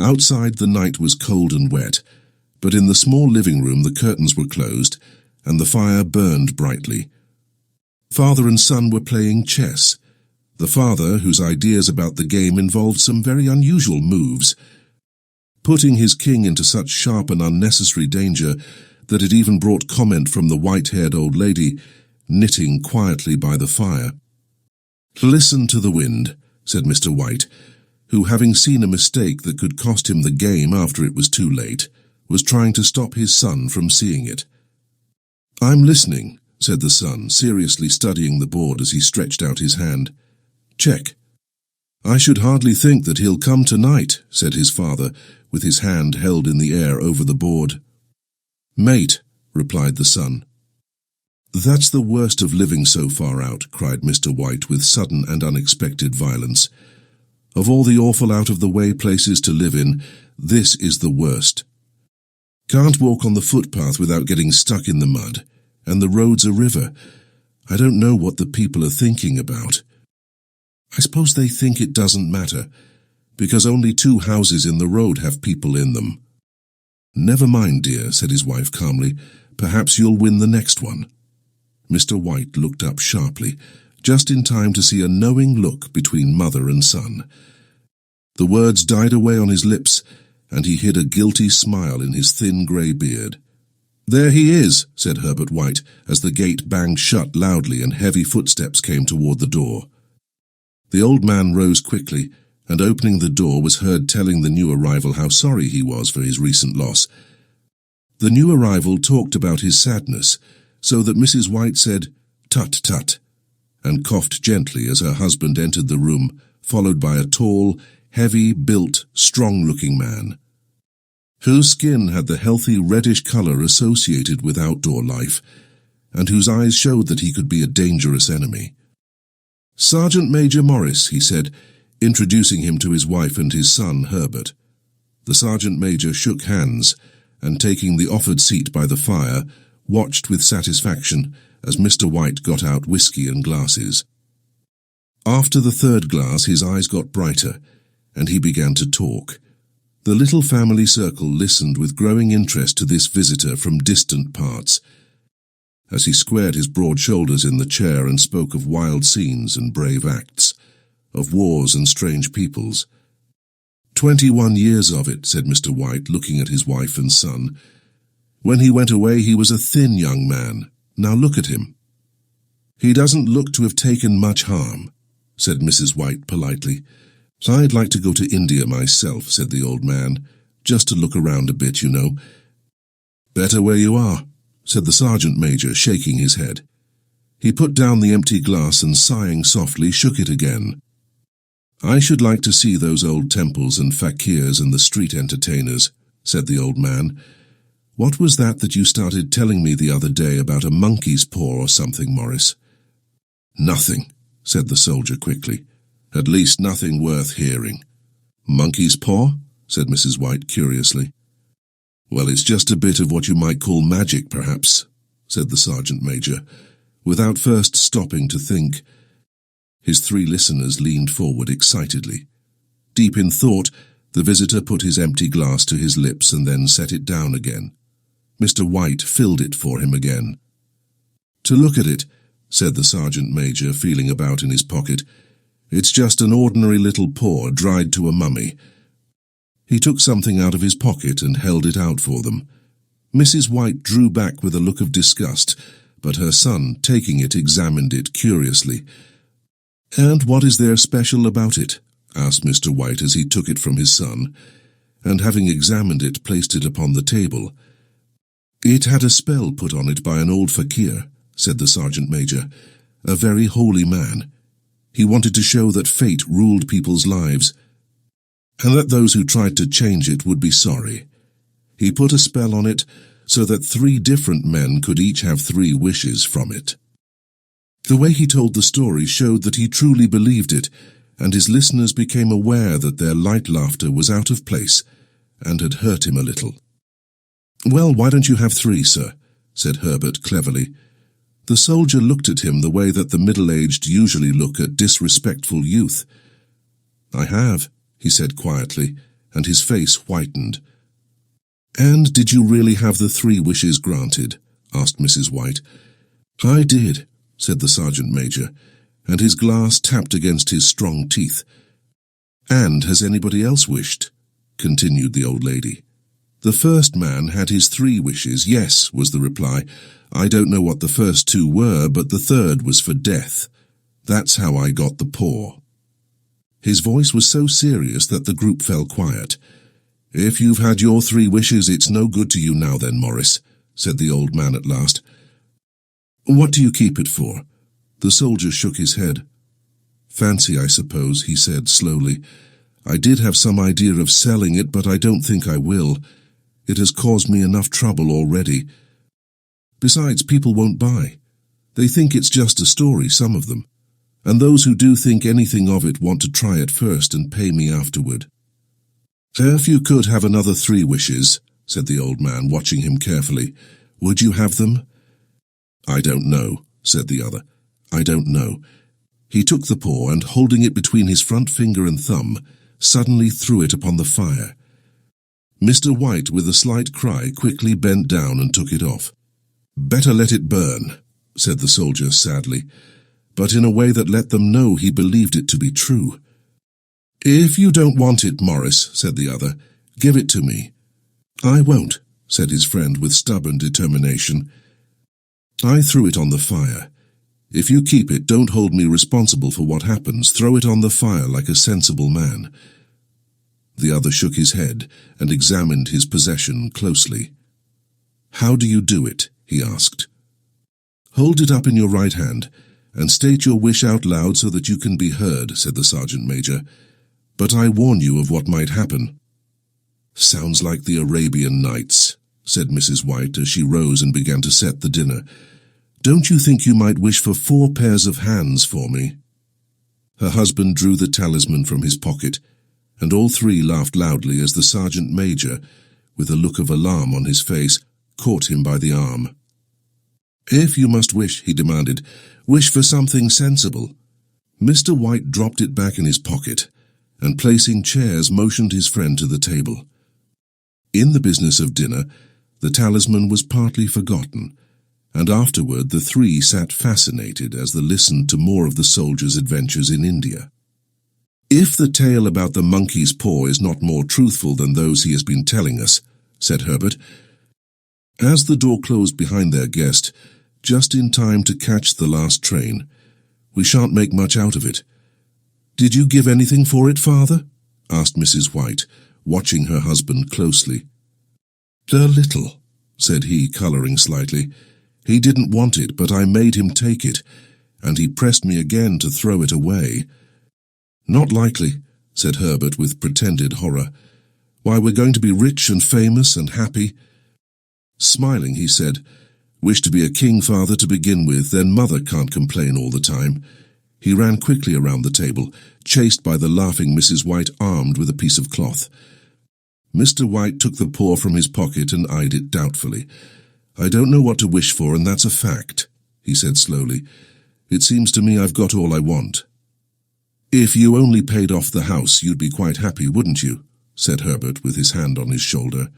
Outside the night was cold and wet, but in the small living room the curtains were closed and the fire burned brightly. Father and son were playing chess. The father, whose ideas about the game involved some very unusual moves, putting his king into such sharp and unnecessary danger that it even brought comment from the white-haired old lady, knitting quietly by the fire. "Listen to the wind," said Mr. White, who, having seen a mistake that could cost him the game after it was too late, was trying to stop his son from seeing it. "I'm listening," said the son, seriously studying the board as he stretched out his hand. "Check." "I should hardly think that he'll come tonight," said his father, with his hand held in the air over the board. "Mate," replied the son. "That's the worst of living so far out," cried Mr. White with sudden and unexpected violence. "Of all the awful out-of-the-way places to live in, this is the worst. Can't walk on the footpath without getting stuck in the mud, and the road's a river. I don't know what the people are thinking about. I suppose they think it doesn't matter, because only 2 houses in the road have people in them." "Never mind, dear," said his wife calmly. "Perhaps you'll win the next one." Mr. White looked up sharply, just in time to see a knowing look between mother and son. The words died away on his lips, and he hid a guilty smile in his thin grey beard. "There he is," said Herbert White, as the gate banged shut loudly and heavy footsteps came toward the door. The old man rose quickly, and opening the door was heard telling the new arrival how sorry he was for his recent loss. The new arrival talked about his sadness, so that Mrs. White said, "Tut, tut," and coughed gently as her husband entered the room, followed by a tall, heavy-built, strong-looking man, whose skin had the healthy reddish color associated with outdoor life, and whose eyes showed that he could be a dangerous enemy. "Sergeant Major Morris," he said, introducing him to his wife and his son, Herbert. The sergeant major shook hands, and taking the offered seat by the fire, watched with satisfaction as Mr. White got out whiskey and glasses. After the 3rd glass, his eyes got brighter, and he began to talk. The little family circle listened with growing interest to this visitor from distant parts, as he squared his broad shoulders in the chair and spoke of wild scenes and brave acts, of wars and strange peoples. 21 years of it," said Mr. White, looking at his wife and son. "When he went away he was a thin young man. Now look at him." "He doesn't look to have taken much harm," said Mrs. White politely. "I'd like to go to India myself," said the old man, "just to look around a bit, you know." "Better where you are," said the sergeant major, shaking his head. He put down the empty glass and, sighing softly, shook it again. "I should like to see those old temples and fakirs and the street entertainers," said the old man. "What was that you started telling me the other day about a monkey's paw or something, Morris?" "Nothing," said the soldier quickly. "At least nothing worth hearing." "Monkey's paw?" said Mrs. White curiously. "Well, it's just a bit of what you might call magic, perhaps," said the sergeant major, without first stopping to think. His 3 listeners leaned forward excitedly. Deep in thought, the visitor put his empty glass to his lips and then set it down again. Mr. White filled it for him again. "To look at it," said the sergeant major, feeling about in his pocket, "it's just an ordinary little paw dried to a mummy." He took something out of his pocket and held it out for them. Mrs. White drew back with a look of disgust, but her son, taking it, examined it curiously. "And what is there special about it?" asked Mr. White as he took it from his son, and having examined it, placed it upon the table. "It had a spell put on it by an old fakir," said the sergeant major, "a very holy man. He wanted to show that fate ruled people's lives, and that those who tried to change it would be sorry. He put a spell on it so that 3 different men could each have 3 wishes from it." The way he told the story showed that he truly believed it, and his listeners became aware that their light laughter was out of place and had hurt him a little. "Well, why don't you have 3, sir?" said Herbert cleverly. The soldier looked at him the way that the middle-aged usually look at disrespectful youth. "I have," he said quietly, and his face whitened. "And did you really have the 3 wishes granted?" asked Mrs. White. "I did," said the sergeant major, and his glass tapped against his strong teeth. "And has anybody else wished?" continued the old lady. "The first man had his 3 wishes, yes," was the reply. "I don't know what the first 2 were, but the third was for death. That's how I got the paw." His voice was so serious that the group fell quiet. "If you've had your 3 wishes, it's no good to you now then, Morris," said the old man at last. "What do you keep it for?" The soldier shook his head. "Fancy, I suppose," he said slowly. "I did have some idea of selling it, but I don't think I will. It has caused me enough trouble already. Besides, people won't buy. They think it's just a story, some of them. And those who do think anything of it want to try it first and pay me afterward." "If you could have another 3 wishes," said the old man, watching him carefully, "would you have them?" "I don't know," said the other. "I don't know." He took the paw and, holding it between his front finger and thumb, suddenly threw it upon the fire. Mr. White, with a slight cry, quickly bent down and took it off. "Better let it burn," said the soldier sadly, but in a way that let them know he believed it to be true. "If you don't want it, Morris," said the other, "give it to me." "I won't," said his friend with stubborn determination. "I threw it on the fire. If you keep it, don't hold me responsible for what happens. Throw it on the fire like a sensible man." The other shook his head and examined his possession closely. "How do you do it?" he asked. "Hold it up in your right hand and state your wish out loud so that you can be heard," said the sergeant major. "But I warn you of what might happen." "Sounds like the Arabian Nights," said Mrs. White as she rose and began to set the dinner. "Don't you think you might wish for 4 pairs of hands for me?" Her husband drew the talisman from his pocket, and all 3 laughed loudly as the sergeant major, with a look of alarm on his face, caught him by the arm. "If you must wish," he demanded, "wish for something sensible." Mr. White dropped it back in his pocket, and placing chairs, motioned his friend to the table. In the business of dinner, the talisman was partly forgotten, and afterward the 3 sat fascinated as they listened to more of the soldier's adventures in India. "If the tale about the monkey's paw is not more truthful than those he has been telling us," said Herbert. As the door closed behind their guest, just in time to catch the last train, "we shan't make much out of it." "Did you give anything for it, father?" asked Mrs. White, watching her husband closely. "A little," said he, colouring slightly. "He didn't want it, but I made him take it, and he pressed me again to throw it away." "Not likely," said Herbert with pretended horror. "Why, we're going to be rich and famous and happy." Smiling, he said, "Wish to be a king, father, to begin with, then mother can't complain all the time." He ran quickly around the table, chased by the laughing Mrs. White, armed with a piece of cloth. Mr. White took the paw from his pocket and eyed it doubtfully. "I don't know what to wish for, and that's a fact," he said slowly. "It seems to me I've got all I want." "If you only paid off the house, you'd be quite happy, wouldn't you?" said Herbert with his hand on his shoulder.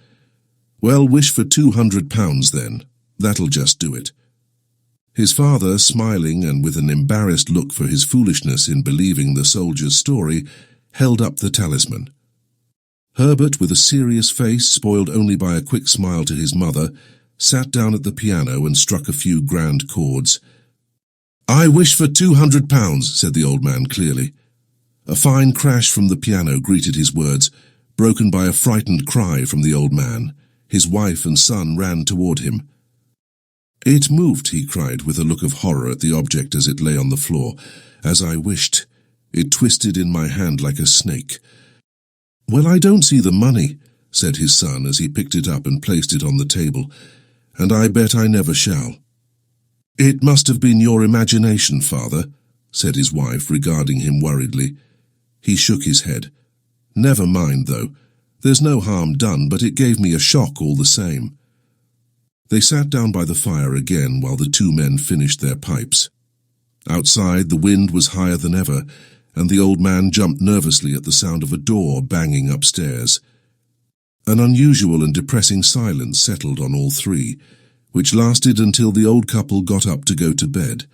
"Well, wish for £200 then. That'll just do it." His father, smiling and with an embarrassed look for his foolishness in believing the soldier's story, held up the talisman. Herbert, with a serious face spoiled only by a quick smile to his mother, sat down at the piano and struck a few grand chords. "I wish for £200, said the old man clearly. A fine crash from the piano greeted his words, broken by a frightened cry from the old man. His wife and son ran toward him. "It moved," he cried, with a look of horror at the object as it lay on the floor. "As I wished. It twisted in my hand like a snake." "Well, I don't see the money," said his son as he picked it up and placed it on the table, "and I bet I never shall." "It must have been your imagination, father," said his wife, regarding him worriedly. He shook his head. "Never mind, though. There's no harm done, but it gave me a shock all the same." They sat down by the fire again while the two men finished their pipes. Outside, the wind was higher than ever, and the old man jumped nervously at the sound of a door banging upstairs. An unusual and depressing silence settled on all three, which lasted until the old couple got up to go to bed.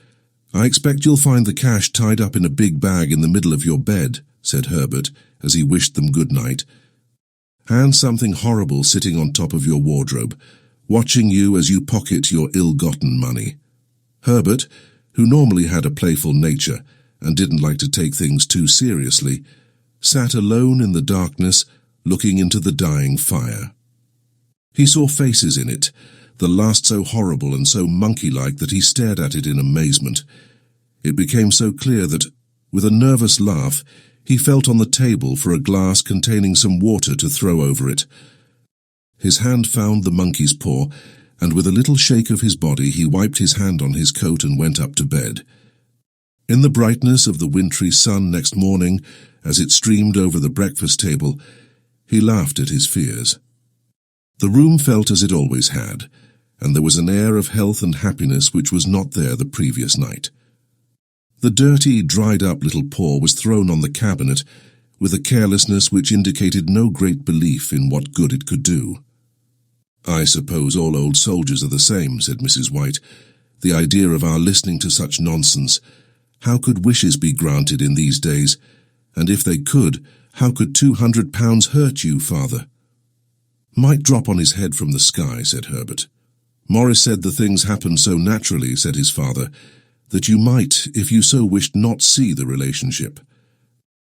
"I expect you'll find the cash tied up in a big bag in the middle of your bed," said Herbert, as he wished them good night. "And something horrible sitting on top of your wardrobe, watching you as you pocket your ill-gotten money." Herbert, who normally had a playful nature and didn't like to take things too seriously, sat alone in the darkness, looking into the dying fire. He saw faces in it, the last so horrible and so monkey-like that he stared at it in amazement. It became so clear that, with a nervous laugh, he felt on the table for a glass containing some water to throw over it. His hand found the monkey's paw, and with a little shake of his body he wiped his hand on his coat and went up to bed. In the brightness of the wintry sun next morning, as it streamed over the breakfast table, he laughed at his fears. The room felt as it always had, and there was an air of health and happiness which was not there the previous night. The dirty, dried-up little paw was thrown on the cabinet with a carelessness which indicated no great belief in what good it could do. "I suppose all old soldiers are the same," said Mrs. White. "The idea of our listening to such nonsense. How could wishes be granted in these days? And if they could, how could £200 hurt you, father?" "Might drop on his head from the sky," said Herbert. "Morris said the things happened so naturally," said his father, "that you might, if you so wished, not see the relationship."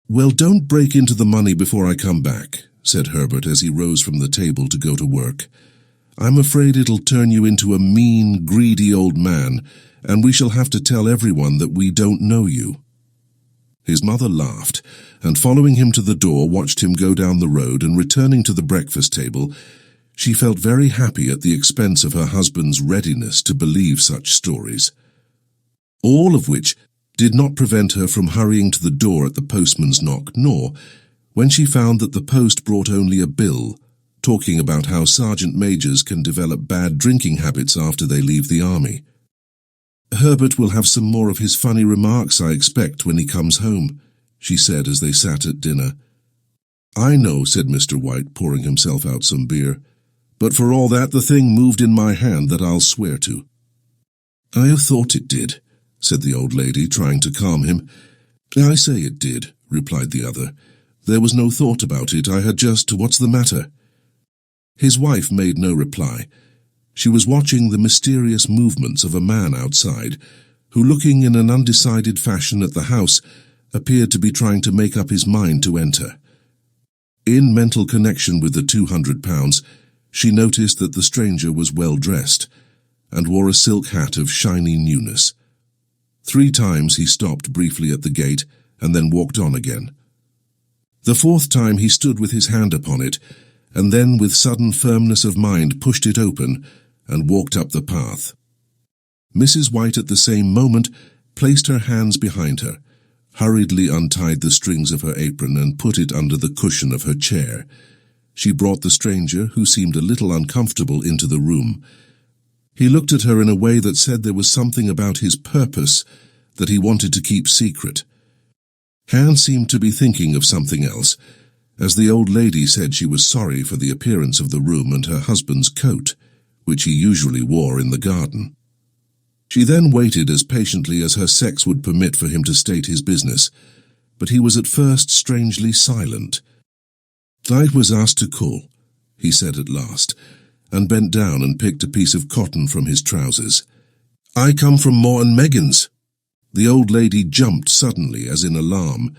"Well, don't break into the money before I come back," said Herbert as he rose from the table to go to work. "I'm afraid it'll turn you into a mean, greedy old man, and we shall have to tell everyone that we don't know you." His mother laughed, and following him to the door watched him go down the road, and returning to the breakfast table, she felt very happy at the expense of her husband's readiness to believe such stories. All of which did not prevent her from hurrying to the door at the postman's knock, nor, when she found that the post brought only a bill, talking about how sergeant majors can develop bad drinking habits after they leave the army. "Herbert will have some more of his funny remarks, I expect, when he comes home," she said as they sat at dinner. "I know," said Mr. White, pouring himself out some beer. "But for all that, the thing moved in my hand that I'll swear to." "I thought it did," said the old lady, trying to calm him. "I say it did," replied the other. "There was no thought about it. I had just, what's the matter?" His wife made no reply. She was watching the mysterious movements of a man outside, who, looking in an undecided fashion at the house, appeared to be trying to make up his mind to enter. In mental connection with the £200, she noticed that the stranger was well dressed, and wore a silk hat of shiny newness. 3 times he stopped briefly at the gate, and then walked on again. The 4th time he stood with his hand upon it, and then with sudden firmness of mind pushed it open, and walked up the path. Mrs. White at the same moment placed her hands behind her, hurriedly untied the strings of her apron and put it under the cushion of her chair. She brought the stranger, who seemed a little uncomfortable, into the room. He looked at her in a way that said there was something about his purpose that he wanted to keep secret. Anne seemed to be thinking of something else, as the old lady said she was sorry for the appearance of the room and her husband's coat, which he usually wore in the garden. She then waited as patiently as her sex would permit for him to state his business, but he was at first strangely silent. "I was asked to call," he said at last, and bent down and picked a piece of cotton from his trousers. "I come from Moore and Megan's." The old lady jumped suddenly, as in alarm.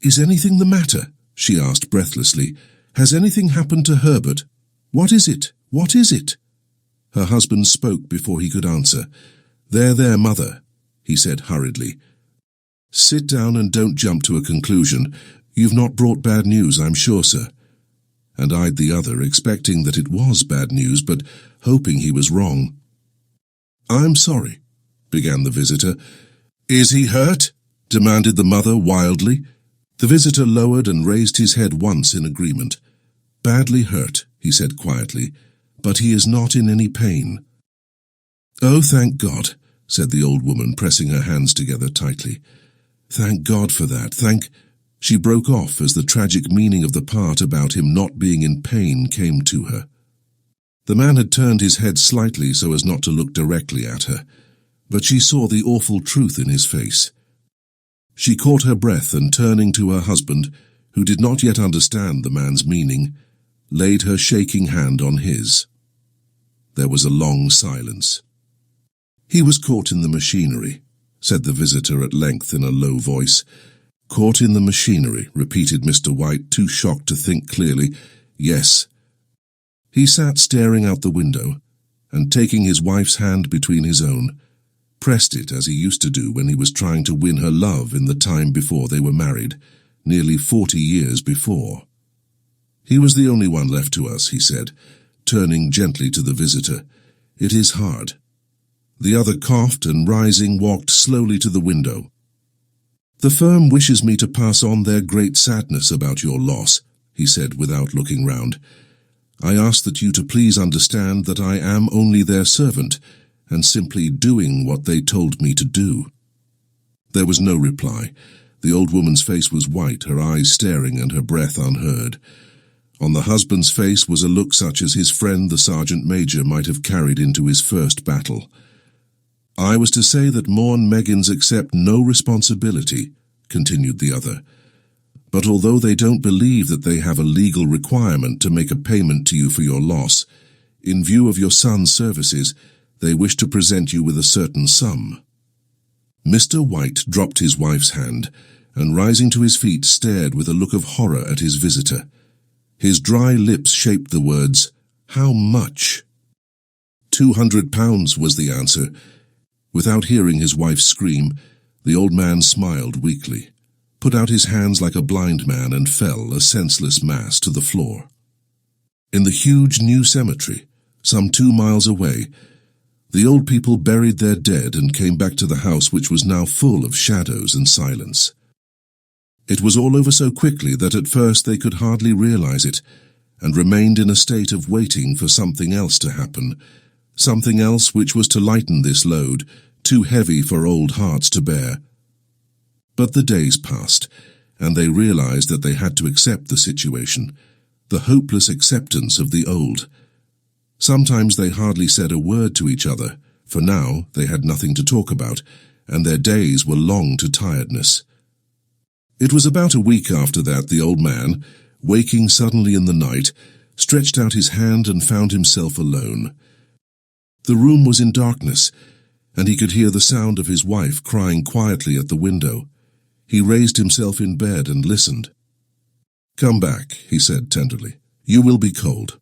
"Is anything the matter?" she asked breathlessly. "Has anything happened to Herbert? What is it? What is it?" Her husband spoke before he could answer. There, mother," he said hurriedly. "Sit down and don't jump to a conclusion. You've not brought bad news, I'm sure, sir," and eyed the other, expecting that it was bad news, but hoping he was wrong. "I'm sorry," began the visitor. "Is he hurt?" demanded the mother wildly. The visitor lowered and raised his head once in agreement. "Badly hurt," he said quietly, "but he is not in any pain." "Oh, thank God," said the old woman, pressing her hands together tightly. Thank God for that, She broke off as the tragic meaning of the part about him not being in pain came to her. The man had turned his head slightly so as not to look directly at her, but she saw the awful truth in his face. She caught her breath and, turning to her husband, who did not yet understand the man's meaning, laid her shaking hand on his. There was a long silence. "He was caught in the machinery," said the visitor at length in a low voice. "Caught in the machinery," repeated Mr. White, too shocked to think clearly. "Yes." He sat staring out the window, and taking his wife's hand between his own, pressed it as he used to do when he was trying to win her love in the time before they were married, nearly 40 years before. "He was the only one left to us," he said, turning gently to the visitor. "It is hard." The other coughed and, rising, walked slowly to the window. "The firm wishes me to pass on their great sadness about your loss," he said without looking round. "I ask that you to please understand that I am only their servant, and simply doing what they told me to do." There was no reply. The old woman's face was white, her eyes staring and her breath unheard. On the husband's face was a look such as his friend the sergeant major might have carried into his first battle. "I was to say that Morn Meggins accept no responsibility," continued the other. "But although they don't believe that they have a legal requirement to make a payment to you for your loss, in view of your son's services, they wish to present you with a certain sum." Mr. White dropped his wife's hand, and rising to his feet stared with a look of horror at his visitor. His dry lips shaped the words, "How much?" £200 was the answer. Without hearing his wife scream, the old man smiled weakly, put out his hands like a blind man, and fell, a senseless mass, to the floor. In the huge new cemetery, some 2 miles away, the old people buried their dead and came back to the house, which was now full of shadows and silence. It was all over so quickly that at first they could hardly realize it, and remained in a state of waiting for something else to happen, something else which was to lighten this load, too heavy for old hearts to bear. But the days passed, and they realized that they had to accept the situation, the hopeless acceptance of the old. Sometimes they hardly said a word to each other, for now they had nothing to talk about, and their days were long to tiredness. It was about a week after that the old man, waking suddenly in the night, stretched out his hand and found himself alone. The room was in darkness, and he could hear the sound of his wife crying quietly at the window. He raised himself in bed and listened. "Come back," he said tenderly. "You will be cold."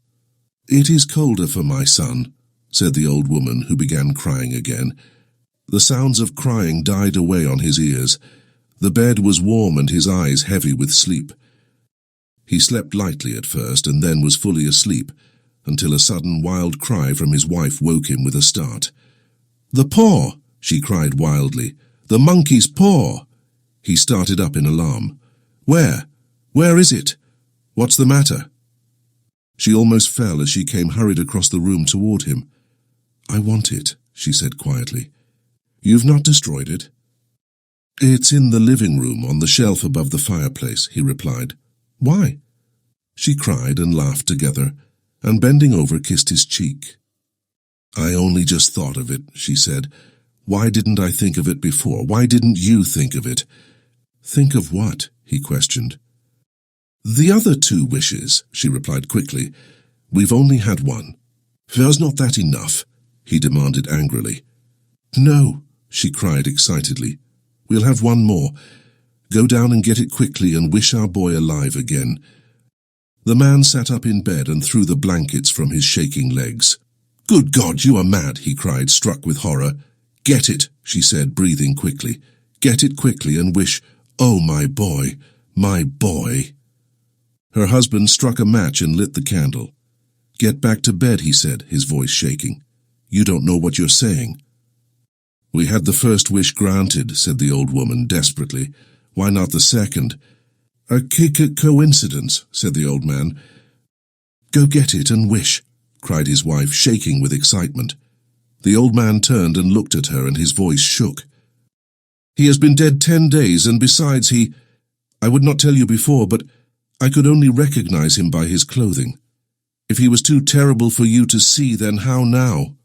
"It is colder for my son," said the old woman, who began crying again. The sounds of crying died away on his ears. The bed was warm and his eyes heavy with sleep. He slept lightly at first and then was fully asleep, until a sudden wild cry from his wife woke him with a start. "The paw!" she cried wildly. "The monkey's paw!" He started up in alarm. "Where? Where is it? What's the matter?" She almost fell as she came hurried across the room toward him. "I want it," she said quietly. "You've not destroyed it?" "It's in the living room on the shelf above the fireplace," he replied. "Why?" She cried and laughed together, and bending over kissed his cheek. "I only just thought of it," she said. "Why didn't I think of it before? Why didn't you think of it?" "Think of what?" he questioned. "The other 2 wishes," she replied quickly. "We've only had one." "Was not that enough?" he demanded angrily. "No," she cried excitedly. "We'll have one more. Go down and get it quickly and wish our boy alive again." The man sat up in bed and threw the blankets from his shaking legs. "Good God, you are mad," he cried, struck with horror. "Get it," she said, breathing quickly. "Get it quickly and wish, oh, my boy, my boy." Her husband struck a match and lit the candle. "Get back to bed," he said, his voice shaking. "You don't know what you're saying." "We had the first wish granted," said the old woman desperately. "Why not the second?" "A coincidence," said the old man. "Go get it and wish," cried his wife, shaking with excitement. The old man turned and looked at her, and his voice shook. He has been dead 10 days, and besides I would not tell you before, but I could only recognize him by his clothing. If he was too terrible for you to see, then how now?"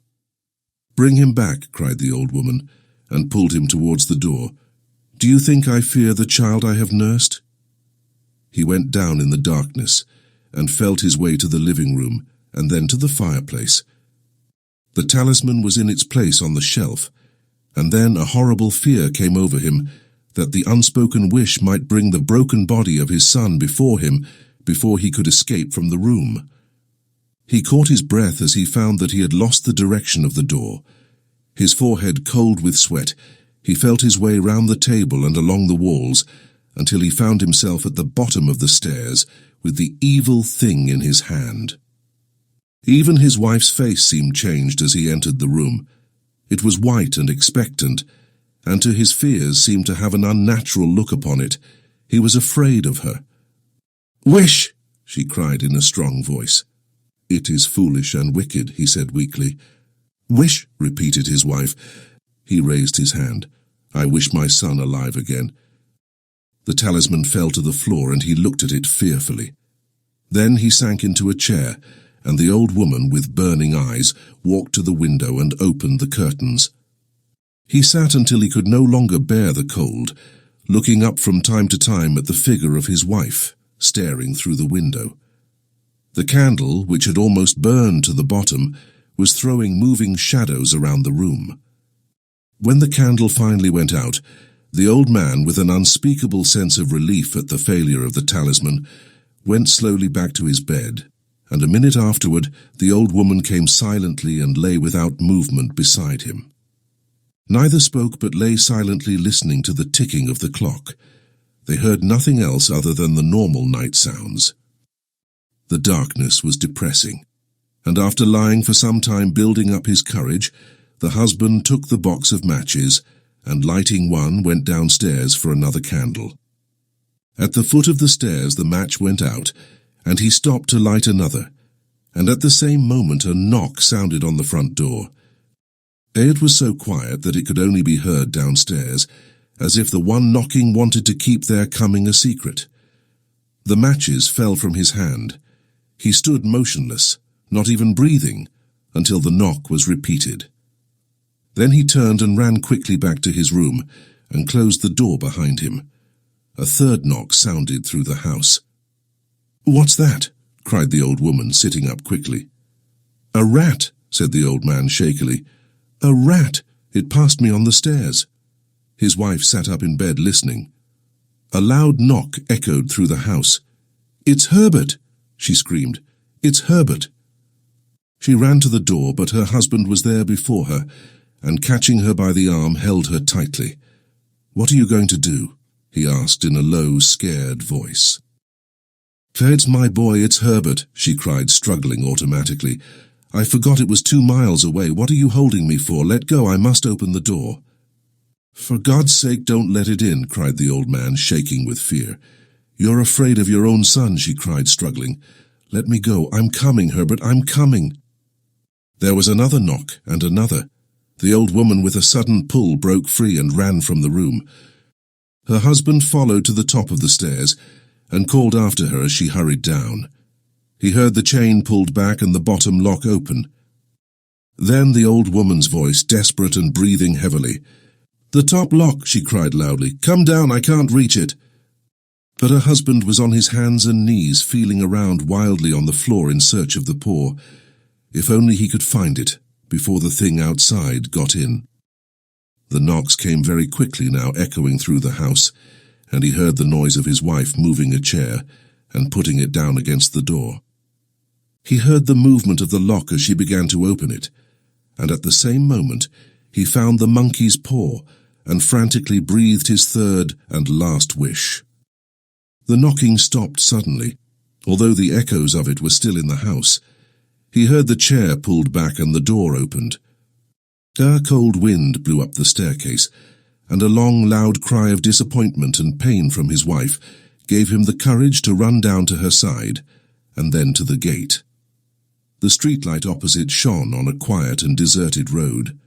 "Bring him back," cried the old woman, and pulled him towards the door. "Do you think I fear the child I have nursed?" He went down in the darkness, and felt his way to the living room, and then to the fireplace. The talisman was in its place on the shelf, and then a horrible fear came over him that the unspoken wish might bring the broken body of his son before him before he could escape from the room. He caught his breath as he found that he had lost the direction of the door. His forehead cold with sweat, he felt his way round the table and along the walls until he found himself at the bottom of the stairs with the evil thing in his hand. Even his wife's face seemed changed as he entered the room. It was white and expectant, and to his fears seemed to have an unnatural look upon it. He was afraid of her. "Wish!" she cried in a strong voice. "It is foolish and wicked," he said weakly. "Wish," repeated his wife. He raised his hand. "I wish my son alive again." The talisman fell to the floor, and he looked at it fearfully. Then he sank into a chair, and the old woman, with burning eyes, walked to the window and opened the curtains. He sat until he could no longer bear the cold, looking up from time to time at the figure of his wife, staring through the window. The candle, which had almost burned to the bottom, was throwing moving shadows around the room. When the candle finally went out, the old man, with an unspeakable sense of relief at the failure of the talisman, went slowly back to his bed, and a minute afterward the old woman came silently and lay without movement beside him. Neither spoke, but lay silently listening to the ticking of the clock. They heard nothing else other than the normal night sounds. The darkness was depressing, and after lying for some time building up his courage, the husband took the box of matches and, lighting one, went downstairs for another candle. At the foot of the stairs the match went out, and he stopped to light another, and at the same moment a knock sounded on the front door. It was so quiet that it could only be heard downstairs, as if the one knocking wanted to keep their coming a secret. The matches fell from his hand. He stood motionless, not even breathing, until the knock was repeated. Then he turned and ran quickly back to his room and closed the door behind him. A third knock sounded through the house. "What's that?" cried the old woman, sitting up quickly. "A rat," said the old man shakily. "A rat! It passed me on the stairs." His wife sat up in bed listening. A loud knock echoed through the house. "It's Herbert!" she screamed. "It's Herbert!" She ran to the door, but her husband was there before her, and catching her by the arm held her tightly. "What are you going to do?" he asked in a low, scared voice. "It's my boy, it's Herbert," she cried, struggling automatically. "I forgot it was 2 miles away. What are you holding me for? Let go, I must open the door." "For God's sake, don't let it in," cried the old man, shaking with fear. "You're afraid of your own son," she cried, struggling. "Let me go. I'm coming, Herbert, I'm coming." There was another knock, and another. The old woman, with a sudden pull, broke free and ran from the room. Her husband followed to the top of the stairs and called after her as she hurried down. He heard the chain pulled back and the bottom lock open. Then the old woman's voice, desperate and breathing heavily. "The top lock," she cried loudly. "Come down, I can't reach it." But her husband was on his hands and knees, feeling around wildly on the floor in search of the paw. If only he could find it before the thing outside got in. The knocks came very quickly now, echoing through the house, and he heard the noise of his wife moving a chair and putting it down against the door. He heard the movement of the lock as she began to open it, and at the same moment he found the monkey's paw and frantically breathed his third and last wish. The knocking stopped suddenly, although the echoes of it were still in the house. He heard the chair pulled back and the door opened. A cold wind blew up the staircase, and a long, loud cry of disappointment and pain from his wife gave him the courage to run down to her side, and then to the gate. The streetlight opposite shone on a quiet and deserted road.